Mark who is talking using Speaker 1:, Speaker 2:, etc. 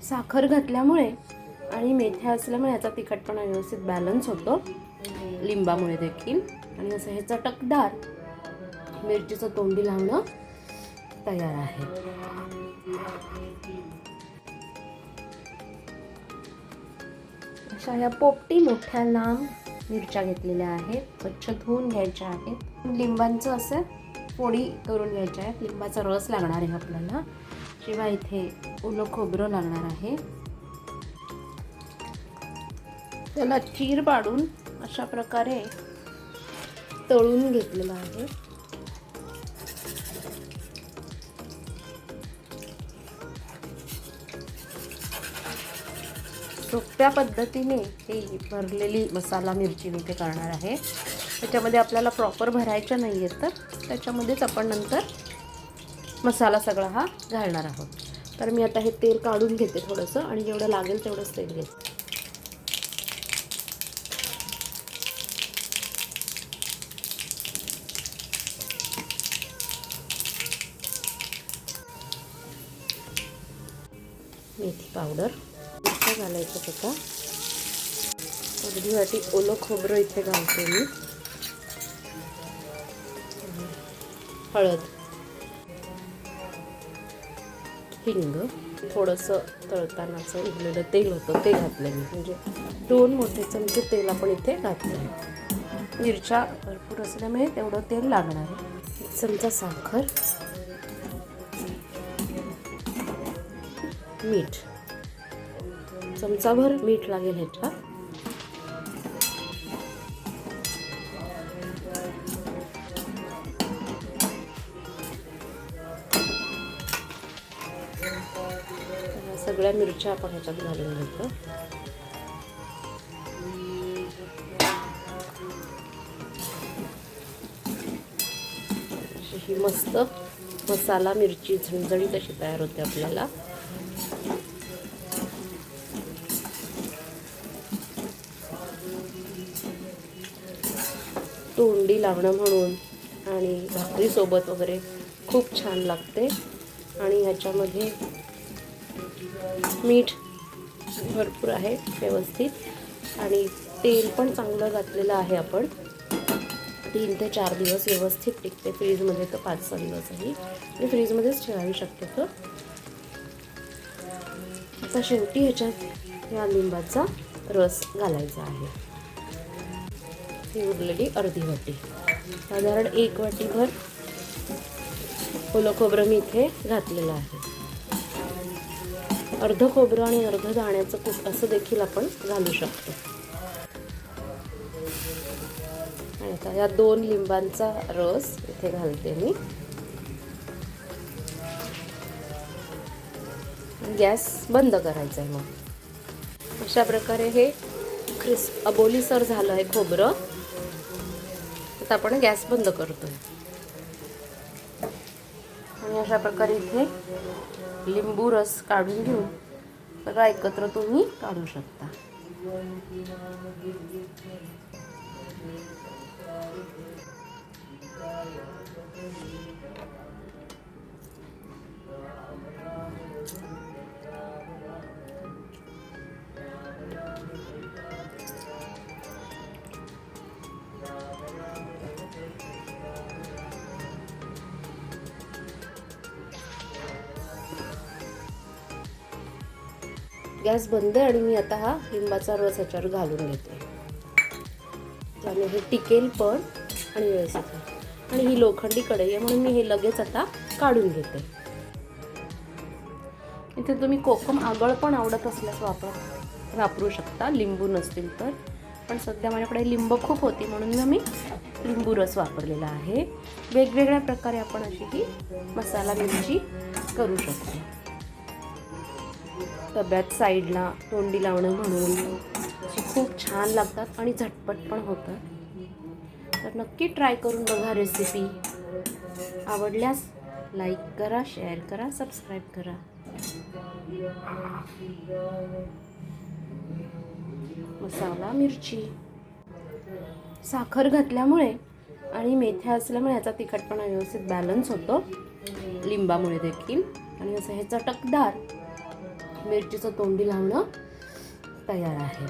Speaker 1: साखर घातल्यामुळे आणि मेथ्या असल्यामुळे याचा तिखटपणा व्यवस्थित बॅलन्स होतो, लिंबामुळे देखील. आणि असं हे चटकदार मिरचीचं तोंडी लावणं तयार आहे. अशा या पोपटी मोठ्या लांब मिरच्या घेतलेल्या आहेत, स्वच्छ धुवून घ्यायच्या आहेत. लिंबांचं असं फोडी करून घ्यायच्या आहेत. लिंबाचा रस लागणार आहे आपल्याला, शिवाय इथे ओलं खोबरं लागणार आहे. त्याला चीर पाडून अशा प्रकारे तळून घेतलेलं आहे. सोप्या पद्धतीने ही भरलेली मसाला मिरची मी ते करणार आहे. त्याच्यामध्ये आपल्याला प्रॉपर भरायच्या नाही आहेत, तर त्याच्यामध्येच आपण नंतर मसाला सगळा हा घालणार आहोत. तर मी आता हे तेल काढून घेते थोडंसं, आणि जेवढं लागेल तेवढंच तेल घेते. मेथी पावडर इथे घालायचं होतं. अर्धी वाटी ओलं खोबरं इथे घालते मी. हळद, हिंग, थोडंसं तळतानाचं उरलेलं तेल होतं ते घातलं मी, म्हणजे 2 मोठे चमचे तेल आपण इथे घातलं. मिरच्या भरपूर असल्यामुळे तेवढं तेल लागणार आहे. 1 चमचा साखर, मीठ, चमचाभर मीठ लागेल ह्याच्यात. सगळ्या मिरच्या आपण ह्याच्यात घालून घेतो. ही मस्त मसाला मिरची झणझणीत अशी तयार होते आपल्याला. तोंडी लावणं म्हणून आणि भाकरीसोबत वगैरे खूप छान लागते. आणि ह्याच्यामध्ये मीठ भरपूर आहे व्यवस्थित, आणि तेल पण चांगलं घातलेलं आहे आपण. 3 ते 4 दिवस व्यवस्थित टिकते. फ्रीजमध्ये तर 5-6 दिवसही, आणि फ्रीजमध्येच ठेवावी शक्यतो. आता शेवटी ह्याच्यात या लिंबाचा रस घालायचा आहे. ही उरलेली अर्धी वाटी, साधारण 1 वाटीभर ओलं खोबरं मी इथे घातलेलं आहे. अर्ध खोबरं आणि अर्ध दाण्याचं कूट असं देखील आपण घालू शकतो. आणि आता या 2 लिंबांचा रस इथे घालते मी. गॅस बंद करायचा आहे. मग अशा प्रकारे हे अबोलीसर झालं आहे खोबरं. आता आपण गॅस बंद करतोय, आणि अशा प्रकारे इथे लिंबू रस काढून घेऊन सगळं एकत्र तुम्ही काढू शकता. गॅस बंद आहे, आणि मी आता हा लिंबाचा रस ह्याच्यावर घालून घेते. त्यामुळे हे टिकेल पण आणि व्यवस्थित. आणि ही लोखंडी कढई आहे म्हणून मी हे लगेच आता काढून घेते. इथे तुम्ही कोकम आगळ पण आवडत असल्यास वापरू शकता, लिंबू नसतील तर. पण सध्या माझ्याकडे लिंब खूप होती म्हणून मी लिंबू रस वापरलेला आहे. वेगवेगळ्या प्रकारे आपण अशी ही मसाला मिरची करू शकतो. डब्यात साईडला तोंडी लावणं म्हणून खूप छान लागतात आणि झटपट पण होतात. तर नक्की ट्राय करून बघा रेसिपी. आवडल्यास लाईक करा, शेअर करा, सबस्क्राईब करा. मसाला मिरची, साखर घातल्यामुळे आणि मेथ्या असल्यामुळे याचा तिखटपणा व्यवस्थित बॅलन्स होतो, लिंबामुळे देखील. आणि असं हे चटकदार मिरचीचं तोंडी लावणं तयार आहे.